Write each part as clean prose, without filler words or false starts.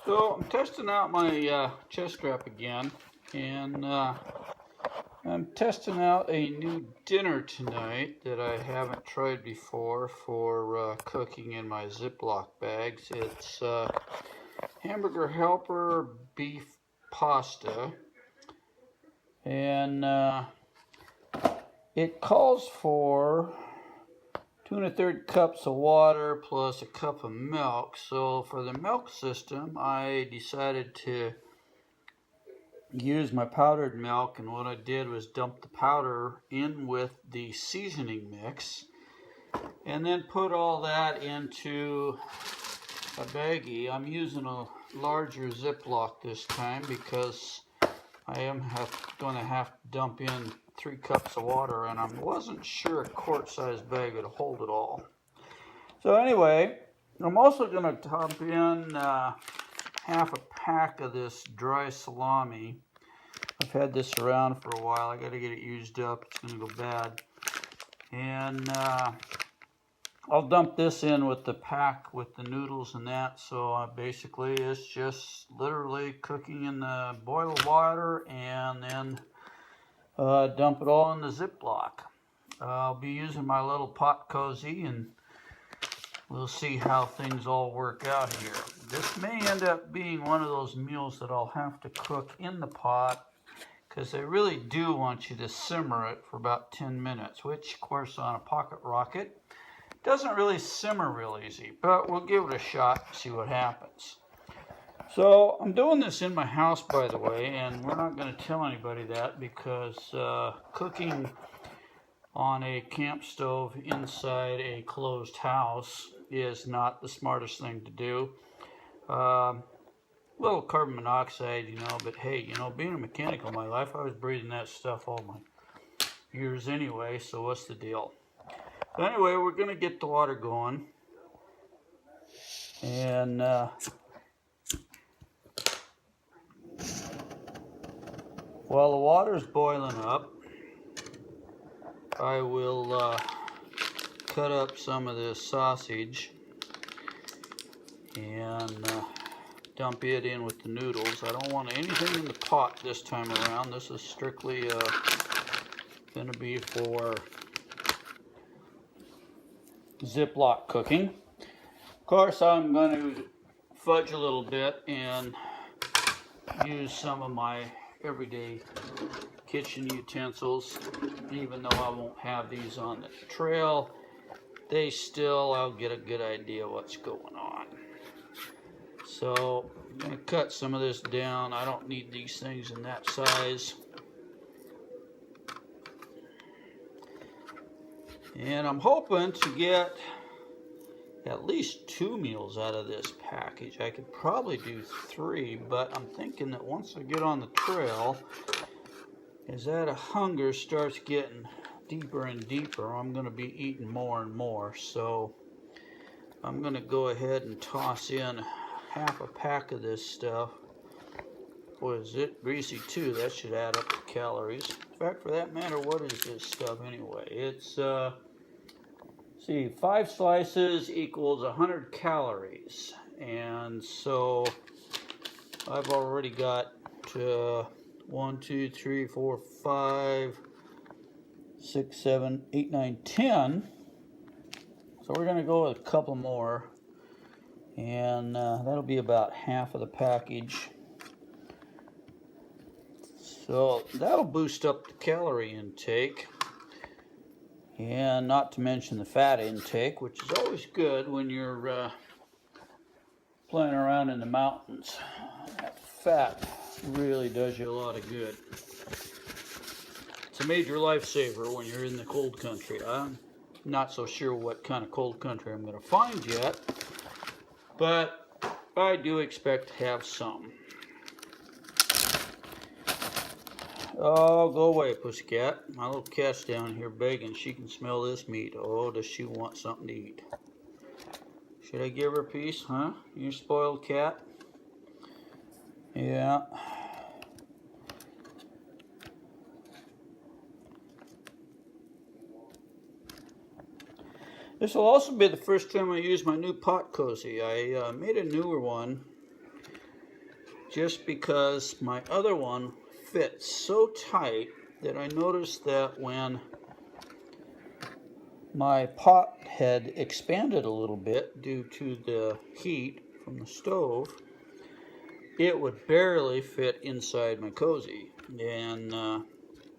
So I'm testing out my chest strap again, and I'm testing out a new dinner tonight that I haven't tried before for cooking in my Ziploc bags. It's hamburger helper beef pasta, and it calls for 2 1/3 cups of water plus a cup of milk. So for the milk system, I decided to use my powdered milk, and what I did was dump the powder in with the seasoning mix and then put all that into a baggie. I'm using a larger Ziploc this time because I am going to have to dump in 3 cups of water, and I wasn't sure a quart-sized bag would hold it all. So anyway, I'm also going to dump in half a pack of this dry salami. I've had this around for a while. I got to get it used up. It's going to go bad. And I'll dump this in with the pack with the noodles and that. So basically it's just literally cooking in the boil of water and then dump it all in the Ziploc. I'll be using my little pot cozy, and we'll see how things all work out here. This may end up being one of those meals that I'll have to cook in the pot, because they really do want you to simmer it for about 10 minutes, which of course on a pocket rocket doesn't really simmer real easy, but we'll give it a shot and see what happens. So I'm doing this in my house, by the way, and we're not going to tell anybody that, because cooking on a camp stove inside a closed house is not the smartest thing to do. Little carbon monoxide, but hey, being a mechanic all my life, I was breathing that stuff all my years anyway, so what's the deal? So anyway, we're going to get the water going, and while the water's boiling up, I will cut up some of this sausage and dump it in with the noodles. I don't want anything in the pot this time around. This is strictly going to be for Ziploc cooking. Of course, I'm going to fudge a little bit and use some of my everyday kitchen utensils. Even though I won't have these on the trail, I'll get a good idea what's going on. So I'm going to cut some of this down. I don't need these things in that size. And I'm hoping to get at least 2 meals out of this package. I could probably do 3, but I'm thinking that once I get on the trail, as that hunger starts getting deeper and deeper, I'm going to be eating more and more. So I'm going to go ahead and toss in half a pack of this stuff. What is it? Greasy too. That should add up the calories. In fact, for that matter, what is this stuff anyway? It's 5 slices equals 100 calories, and so I've already got 1, 2, 3, 4, 5, 6, 7, 8, 9, 10. So we're going to go with a couple more, and that'll be about half of the package. So that'll boost up the calorie intake, and not to mention the fat intake, which is always good when you're playing around in the mountains. That fat really does you a lot of good. It's a major lifesaver when you're in the cold country. I'm not so sure what kind of cold country I'm going to find yet, but I do expect to have some. Oh, go away, pussycat. My little cat's down here begging. She can smell this meat. Oh, does she want something to eat? Should I give her a piece, huh? You spoiled cat? Yeah. This will also be the first time I use my new pot cozy. I made a newer one just because my other one fits so tight that I noticed that when my pot had expanded a little bit due to the heat from the stove, it would barely fit inside my cozy, and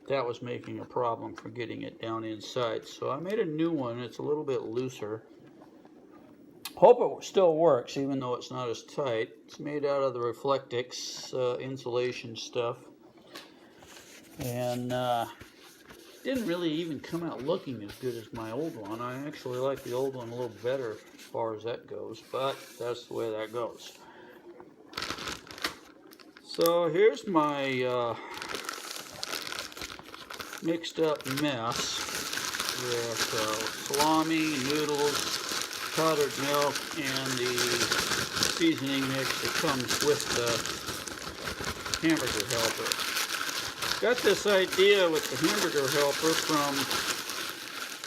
that was making a problem for getting it down inside. So I made a new one. It's a little bit looser. Hope it still works even though it's not as tight. It's made out of the Reflextics insulation stuff, and didn't really even come out looking as good as my old one. I actually like the old one a little better as far as that goes, but that's the way that goes. So here's my mixed up mess with salami, noodles, powdered milk, and the seasoning mix that comes with the hamburger helper. Got this idea with the hamburger helper from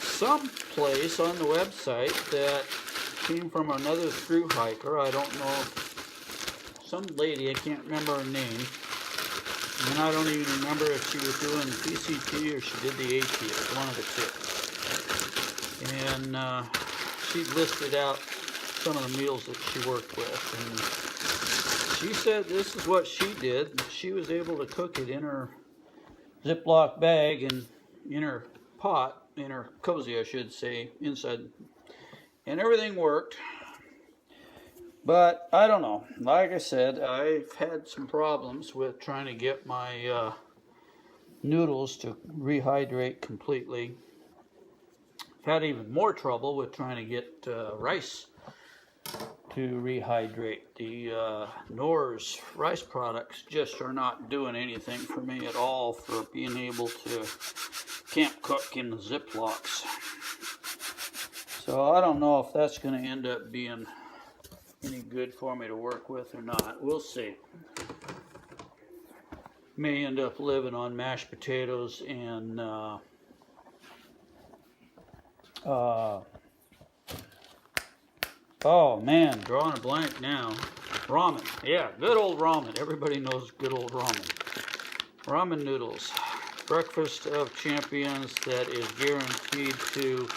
some place on the website that came from another thru hiker. I don't know, some lady, I can't remember her name, and I don't even remember if she was doing the PCT or she did the AT. It was one of the two. And she listed out some of the meals that she worked with, and she said this is what she did. She was able to cook it in her Ziploc bag and in her pot, in her cozy I should say, inside, and everything worked. But I don't know, like I said, I've had some problems with trying to get my noodles to rehydrate completely. I've had even more trouble with trying to get rice to rehydrate. The Knorrs rice products just are not doing anything for me at all for being able to camp cook in the Ziplocs. So I don't know if that's going to end up being any good for me to work with or not. We'll see. May end up living on mashed potatoes and oh man, drawing a blank now. Ramen. Yeah, good old ramen. Everybody knows good old ramen. Ramen noodles. Breakfast of champions that is guaranteed to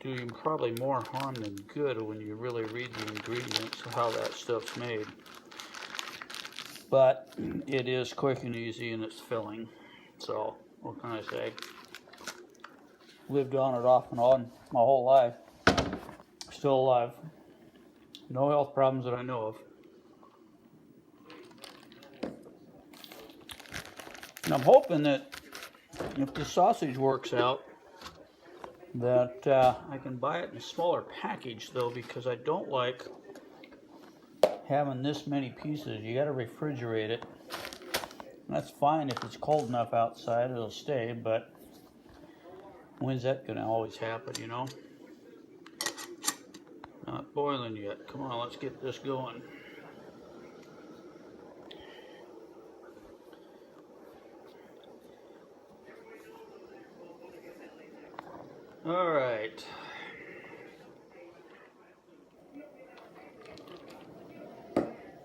do you probably more harm than good when you really read the ingredients of how that stuff's made. But it is quick and easy and it's filling. So, what can I say? Lived on it off and on my whole life. Still alive. No health problems that I know of. And I'm hoping that if the sausage works out, that I can buy it in a smaller package though, because I don't like having this many pieces. You got to refrigerate it. And that's fine if it's cold enough outside, it'll stay, but when's that going to always happen, you know? Not boiling yet. Come on, let's get this going. All right.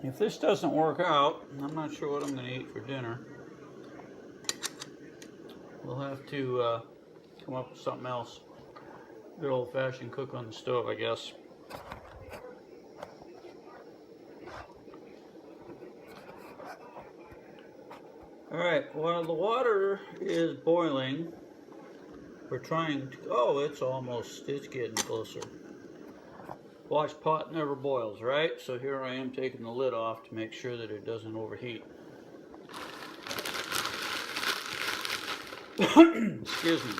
If this doesn't work out, I'm not sure what I'm going to eat for dinner. We'll have to come up with something else. Good old-fashioned cook on the stove, I guess. All right, while the water is boiling, we're trying to, oh, it's getting closer. Watch pot never boils, right? So here I am taking the lid off to make sure that it doesn't overheat. Excuse me.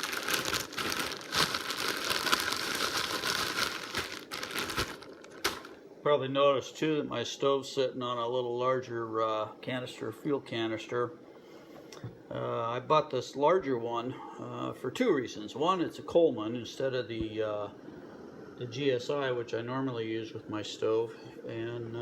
Probably noticed too that my stove's sitting on a little larger fuel canister. I bought this larger one for two reasons. One, it's a Coleman instead of the GSI, which I normally use with my stove, and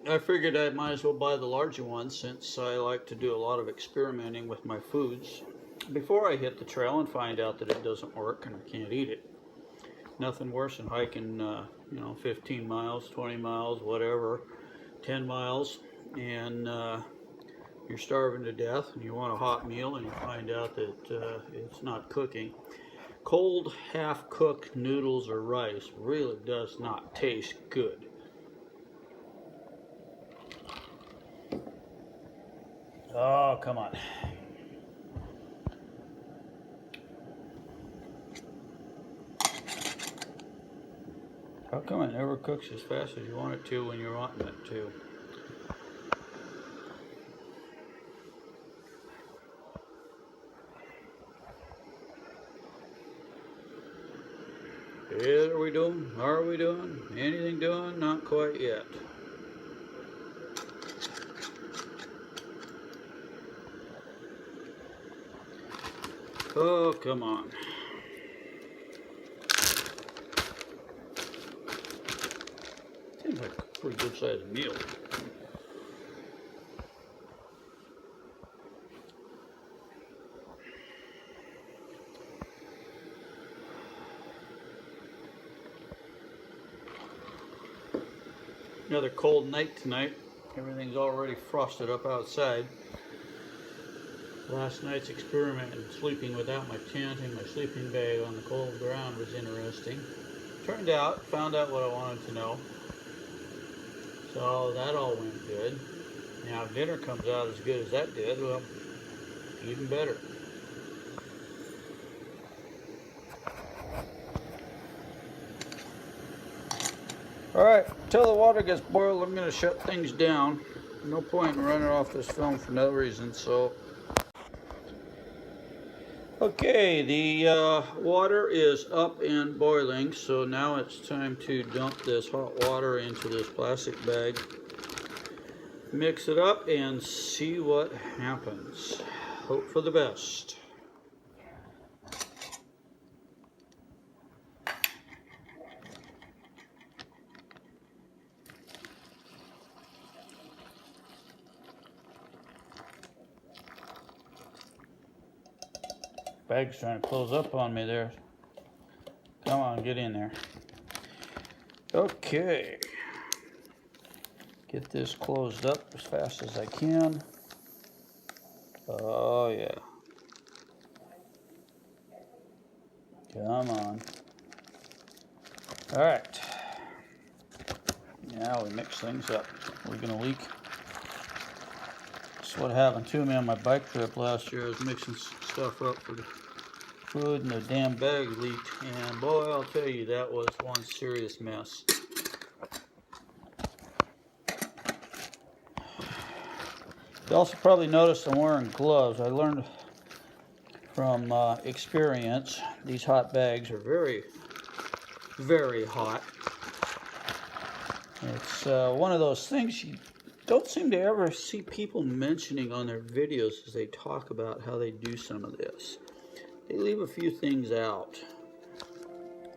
I figured I might as well buy the larger one since I like to do a lot of experimenting with my foods before I hit the trail and find out that it doesn't work and I can't eat it. Nothing worse than hiking, 15 miles, 20 miles, whatever, 10 miles, and you're starving to death and you want a hot meal and you find out that it's not cooking. Cold, half-cooked noodles or rice really does not taste good. Oh, come on. How come it never cooks as fast as you want it to when you're wanting it to? Are we doing? Are we doing? Anything doing? Not quite yet. Oh, come on. Seems like a pretty good sized meal. Another cold night tonight. Everything's already frosted up outside. Last night's experiment in sleeping without my tent and my sleeping bag on the cold ground was interesting. Found out what I wanted to know. So that all went good. Now if dinner comes out as good as that did, well, even better. Alright, until the water gets boiled, I'm going to shut things down. No point in running off this film for no reason, so. Okay, the water is up and boiling, so now it's time to dump this hot water into this plastic bag. Mix it up and see what happens. Hope for the best. Bag's trying to close up on me there. Come on, get in there. Okay. Get this closed up as fast as I can. Oh yeah. Come on. All right. Now we mix things up. We're gonna leak. That's what happened to me on my bike trip last year. I was mixing stuff up for the food and the damn bag leaked, and boy, I'll tell you, that was one serious mess. You also probably noticed I'm wearing gloves. I learned from experience these hot bags are very, very hot. It's one of those things you don't seem to ever see people mentioning on their videos as they talk about how they do some of this. They leave a few things out,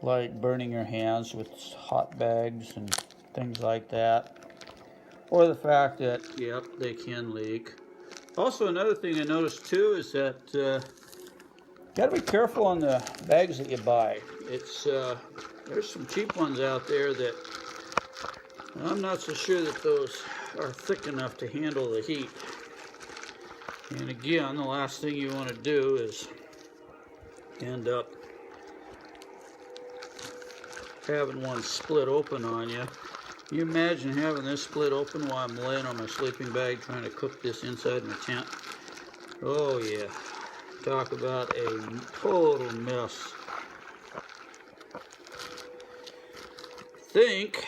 like burning your hands with hot bags and things like that, or the fact that, yep, they can leak. Also, another thing I noticed too is that you got to be careful on the bags that you buy. It's there's some cheap ones out there that I'm not so sure that those are thick enough to handle the heat. And again, the last thing you want to do is end up having one split open on you. Can you imagine having this split open while I'm laying on my sleeping bag trying to cook this inside my tent? Oh yeah, talk about a total mess. I think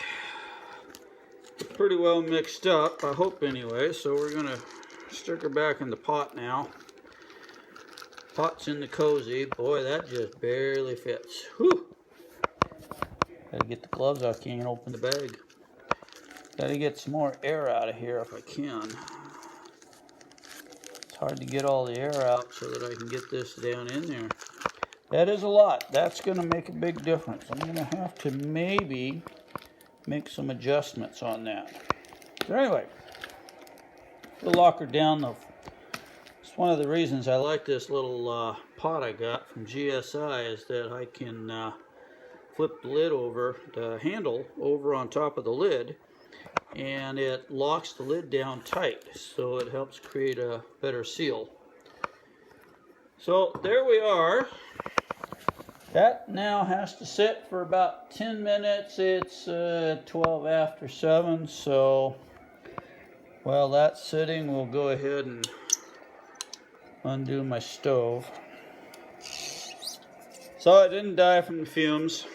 it's pretty well mixed up, I hope anyway, so we're gonna stick her back in the pot now. Pot's in the cozy. Boy, that just barely fits. Whew. Gotta get the gloves off, can't open the bag. Gotta get some more air out of here if I can. It's hard to get all the air out so that I can get this down in there. That is a lot. That's gonna make a big difference. I'm gonna have to maybe make some adjustments on that. So anyway, we'll lock her down though. It's one of the reasons I like this little pot I got from GSI is that I can flip the lid over, the handle over on top of the lid, and it locks the lid down tight, so it helps create a better seal. So there we are. That now has to sit for about 10 minutes. It's 12 after 7, so while that's sitting, we'll go ahead and undo my stove. So it didn't die from the fumes.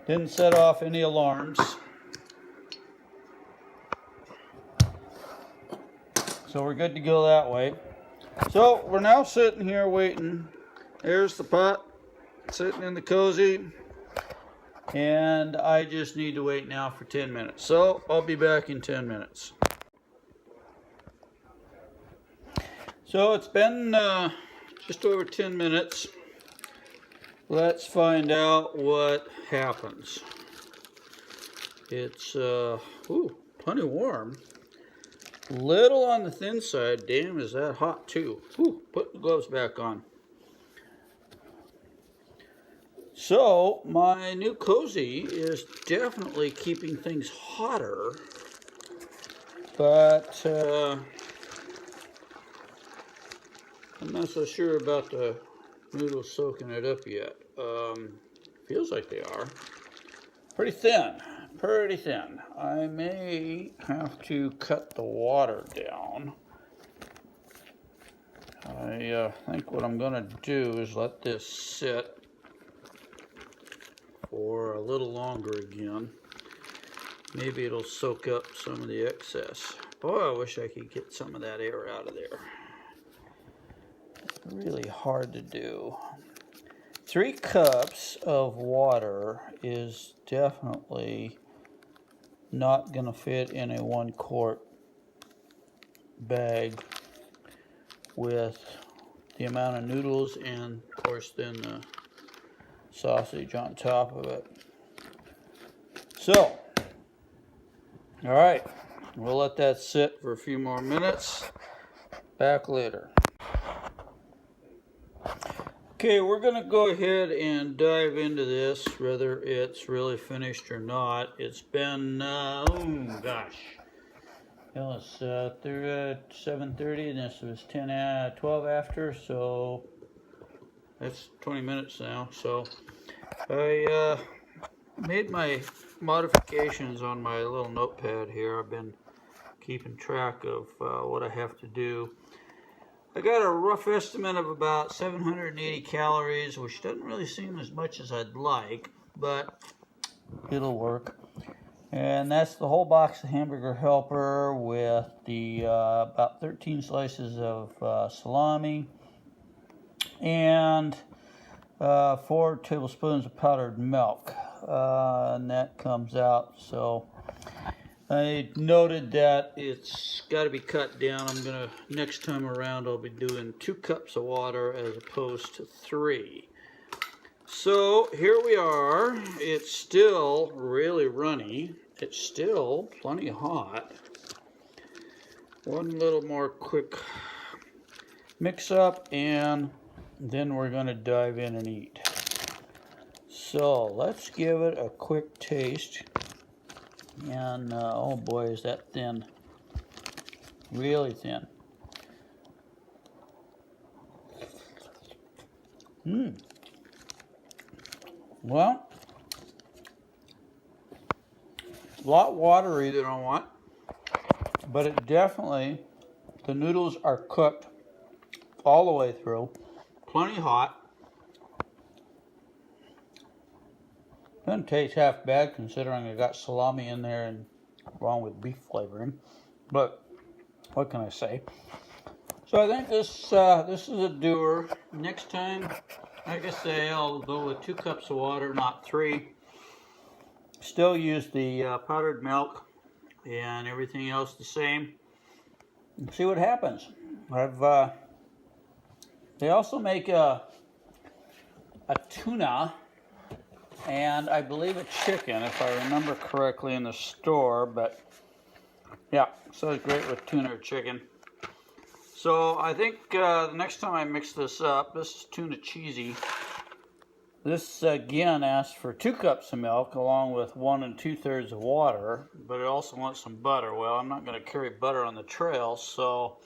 Didn't set off any alarms. So we're good to go that way. So we're now sitting here waiting. There's the pot sitting in the cozy. And I just need to wait now for 10 minutes. So I'll be back in 10 minutes. So it's been just over 10 minutes. Let's find out what happens. It's plenty warm. Little on the thin side. Damn, is that hot too. Put the gloves back on. So my new cozy is definitely keeping things hotter, but I'm not so sure about the noodles soaking it up yet. Feels like they are. Pretty thin. Pretty thin. I may have to cut the water down. I think what I'm going to do is let this sit for a little longer again. Maybe it'll soak up some of the excess. Boy, I wish I could get some of that air out of there. Really hard to do. 3 cups of water is definitely not going to fit in a 1 quart bag with the amount of noodles and, of course, then the sausage on top of it. So, all right, we'll let that sit for a few more minutes. Back later. Okay, we're going to go ahead and dive into this, whether it's really finished or not. It's been, it's 7:30, and this was 12 after, so that's 20 minutes now. So I made my modifications on my little notepad here. I've been keeping track of what I have to do. I got a rough estimate of about 780 calories, which doesn't really seem as much as I'd like, but it'll work. And that's the whole box of hamburger helper with the about 13 slices of salami and 4 tablespoons of powdered milk. And that comes out. So I noted that it's got to be cut down. Next time around, I'll be doing 2 cups of water as opposed to 3. So here we are. It's still really runny. It's still plenty hot. One little more quick mix up, and then we're going to dive in and eat. So let's give it a quick taste. And oh boy, is that thin. Really thin. Well, a lot watery than I want, but it definitely, the noodles are cooked all the way through. Plenty hot. Doesn't taste half bad considering I got salami in there and along with beef flavoring, but what can I say? So I think this is a doer. Next time, like I say, I'll go with 2 cups of water, not 3. Still use the powdered milk and everything else the same. And see what happens. They also make a tuna and I believe a chicken, if I remember correctly, in the store. But yeah, so it's great with tuna or chicken. So I think the next time I mix this up, this is tuna cheesy. This again asks for 2 cups of milk along with 1 2/3 of water, but it also wants some butter. Well, I'm not going to carry butter on the trail, so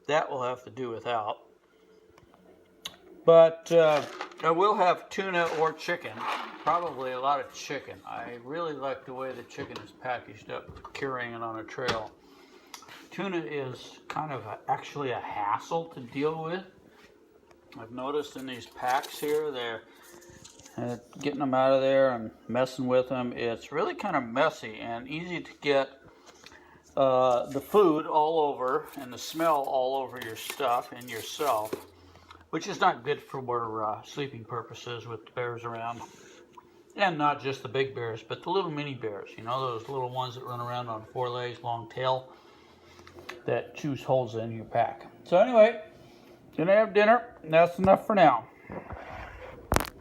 that will have to do without. But I will have tuna or chicken, probably a lot of chicken. I really like the way the chicken is packaged up for carrying it on a trail. Tuna is kind of actually a hassle to deal with. I've noticed in these packs here, they're getting them out of there and messing with them. It's really kind of messy and easy to get the food all over and the smell all over your stuff and yourself, which is not good for sleeping purposes with the bears around. And not just the big bears, but the little mini bears, you know, those little ones that run around on 4 legs, long tail, that chews holes in your pack. So anyway, gonna have dinner. That's enough for now.